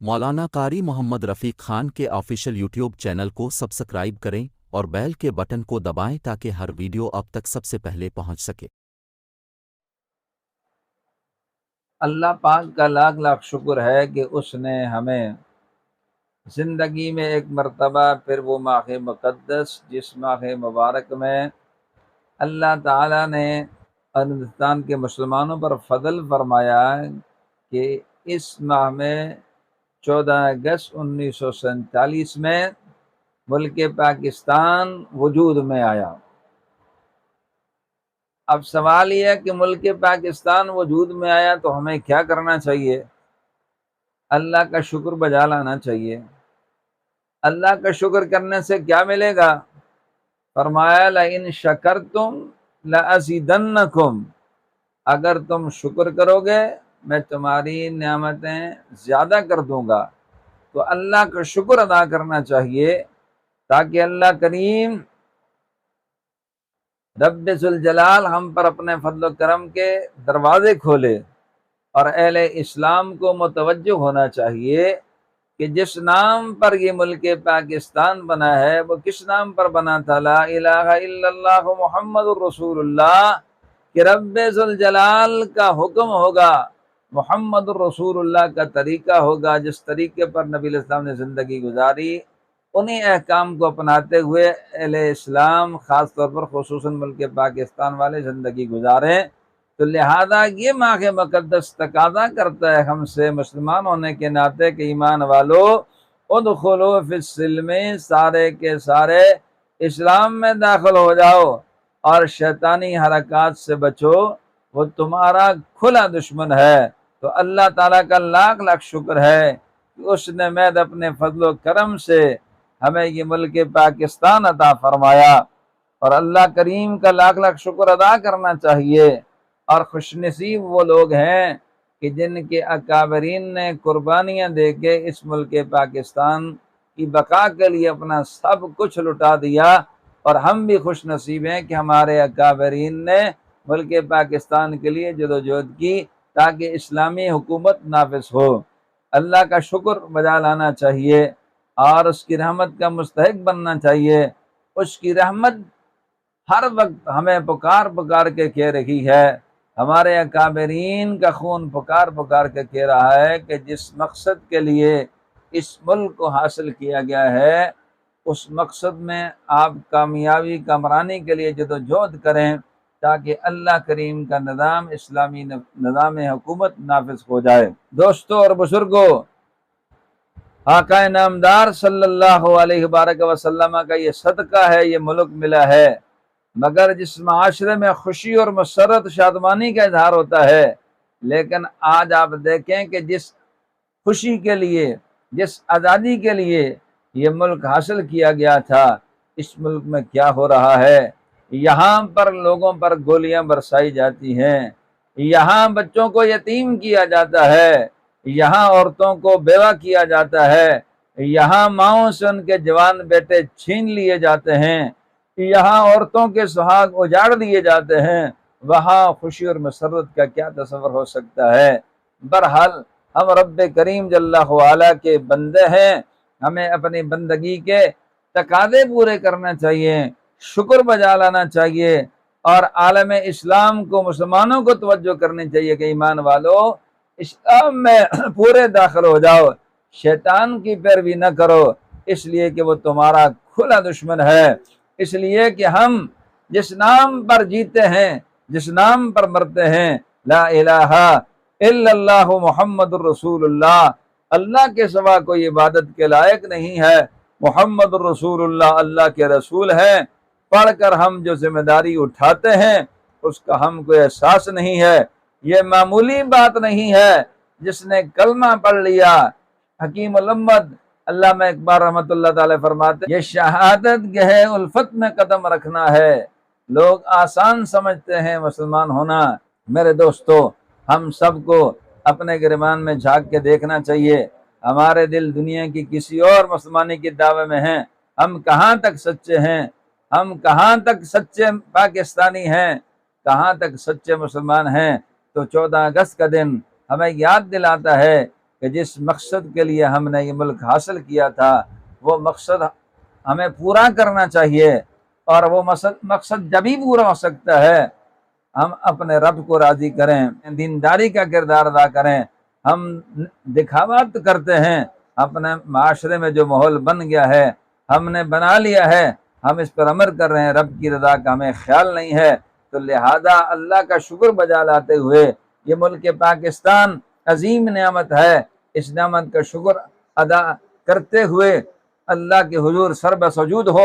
मौलाना कारी मोहम्मद रफ़ीक खान के official YouTube channel को सब्सक्राइब करें और बेल के बटन को दबाएं ताकि हर वीडियो अब तक सबसे पहले पहुंच सके। अल्लाह पाक का लाख लाख शुक्र है कि उसने हमें ज़िंदगी में एक मरतबा फिर वो माह मुक़द्दस जिस माह मुबारक में अल्लाह ताला ने हिंदुस्तान के मुसलमानों पर फ़ज़ल फरमाया कि इस माह में 14 अगस्त 1947 में मुल्क पाकिस्तान वजूद में आया। अब सवाल यह है कि मुल्क पाकिस्तान वजूद में आया तो हमें क्या करना चाहिए? अल्लाह का शुक्र बजा लाना चाहिए। अल्लाह का शुक्र करने से क्या मिलेगा? फरमाया लइन शकरतुम लअज़ीदन्नकुम, अगर तुम शुक्र करोगे मैं तुम्हारी नेमतें ज़्यादा कर दूंगा। तो अल्लाह का शुक्र अदा करना चाहिए ताकि अल्लाह करीम रब्बे जुल जलाल हम पर अपने फضل करम के दरवाजे खोले। और अहले इस्लाम को मुतवज्जो होना चाहिए कि जिस नाम पर ये मुल्क पाकिस्तान बना है वो किस नाम पर बना था? ला इलाहा इल्लल्लाह मुहम्मदुर रसूलुल्लाह, कि रब्बे जुल जलाल का हुक्म होगा, मुहम्मदुर रसूलुल्लाह का तरीका होगा, जिस तरीके पर नबी इस्लाम ने ज़िंदगी गुजारी उन्हीं अहकाम को अपनाते हुए अहले इस्लाम ख़ास तौर पर खुसूसन मुल्क पाकिस्तान वाले ज़िंदगी गुजारें। तो लिहाजा ये माह मुक़द्दस तकाज़ा करता है हमसे मुसलमान होने के नाते कि ईमान वालो उदखुलू फिस्सिल्म, सारे के सारे इस्लाम में दाखिल हो जाओ और शैतानी हरकत से बचो, वो तुम्हारा खुला दुश्मन है। तो अल्लाह ताला का लाख लाख शुक्र है कि उसने मैद अपने फजलो करम से हमें ये मुल्क पाकिस्तान अता फरमाया। और अल्लाह करीम का लाख लाख शुक्र अदा करना चाहिए। और खुशनसीब वो लोग हैं कि जिनके अकाबरीन ने कुर्बानियाँ दे के इस मुल्क पाकिस्तान की बका के लिए अपना सब कुछ लुटा दिया। और हम भी खुश नसीब हैं कि हमारे अकाबरीन ने मुल्क पाकिस्तान के लिए जदोजहद की ताकि इस्लामी हुकूमत नाफिज हो। अल्लाह का शुक्र बजा लाना चाहिए और उसकी रहमत का मुस्तहिक बनना चाहिए। उसकी रहमत हर वक्त हमें पुकार पुकार के कह रही है, हमारे अकाबरीन का खून पुकार पुकार के कह रहा है कि जिस मकसद के लिए इस मुल्क को हासिल किया गया है उस मकसद में आप कामयाबी कमरानी के लिए जदोजहद करें ताकि अल्लाह करीम का निज़ाम इस्लामी निज़ाम हुकूमत नाफिज हो जाए। दोस्तों और बुजुर्गों, आका नामदार सल्लल्लाहु अलैहि वसल्लम का ये सदका है, ये मुल्क मिला है। मगर जिस माशरे में खुशी और मसरत शादमानी का इजहार होता है, लेकिन आज आप देखें कि जिस खुशी के लिए, जिस आज़ादी के लिए ये मुल्क हासिल किया गया था, इस मुल्क में क्या हो रहा है? यहाँ पर लोगों पर गोलियां बरसाई जाती हैं, यहाँ बच्चों को यतीम किया जाता है, यहाँ औरतों को बेवा किया जाता है, यहाँ माओं से उनके जवान बेटे छीन लिए जाते हैं, यहाँ औरतों के सुहाग उजाड़ दिए जाते हैं। वहाँ खुशी और मसरत का क्या तस्वर हो सकता है? बहरहाल हम रब्बे करीम जल्लल्लाहु अलैहि के बंदे हैं, हमें अपनी बंदगी के तकाज़े पूरे करना चाहिए, शुक्र बजा लाना चाहिए और आलम इस्लाम को, मुसलमानों को तवज्जो करनी चाहिए कि ईमान वालों इस्लाम में पूरे दाखिल हो जाओ, शैतान की पैरवी न करो, इसलिए कि वो तुम्हारा खुला दुश्मन है। इसलिए कि हम जिस नाम पर जीते हैं, जिस नाम पर मरते हैं, ला इलाहा इल्लल्लाहु मुहम्मदुर रसूलुल्लाह, अल्लाह के सिवा कोई इबादत के लायक नहीं है, मुहम्मदुर रसूलुल्लाह अल्लाह के रसूल हैं। पढ़कर हम जो जिम्मेदारी उठाते हैं उसका हमको एहसास नहीं है। ये मामूली बात नहीं है। जिसने कलमा पढ़ लिया, हकीम उल-उम्मत अल्लामा इकबाल रहमतुल्लाह ताला फरमाते, ये शहादत गहे उल्फत में कदम रखना है। लोग आसान समझते हैं मुसलमान होना। मेरे दोस्तों, हम सबको अपने गिरबान में झांक के देखना चाहिए। हमारे दिल दुनिया की किसी और मुसलमानी के दावे में हैं। हम कहाँ तक सच्चे हैं? हम कहाँ तक सच्चे पाकिस्तानी हैं? कहाँ तक सच्चे मुसलमान हैं? तो 14 अगस्त का दिन हमें याद दिलाता है कि کہ جس مقصد کے لیے ہم نے یہ ملک حاصل کیا تھا وہ مقصد ہمیں پورا کرنا چاہیے، اور وہ مقصد جب ہی پورا ہو سکتا ہے ہم اپنے رب کو راضی کریں، دینداری کا کردار ادا کریں۔ ہم دکھاوت کرتے ہیں، اپنے معاشرے میں جو ماحول بن گیا ہے ہم نے بنا لیا ہے، ہم اس پر عمل کر رہے ہیں، رب کی رضا کا ہمیں خیال نہیں ہے، تو لہذا اللہ کا شکر بجا لاتے ہوئے یہ ملک پاکستان عظیم نعمت ہے، اس نعمت کا شکر ادا کرتے ہوئے اللہ کے حضور سر بسجود ہو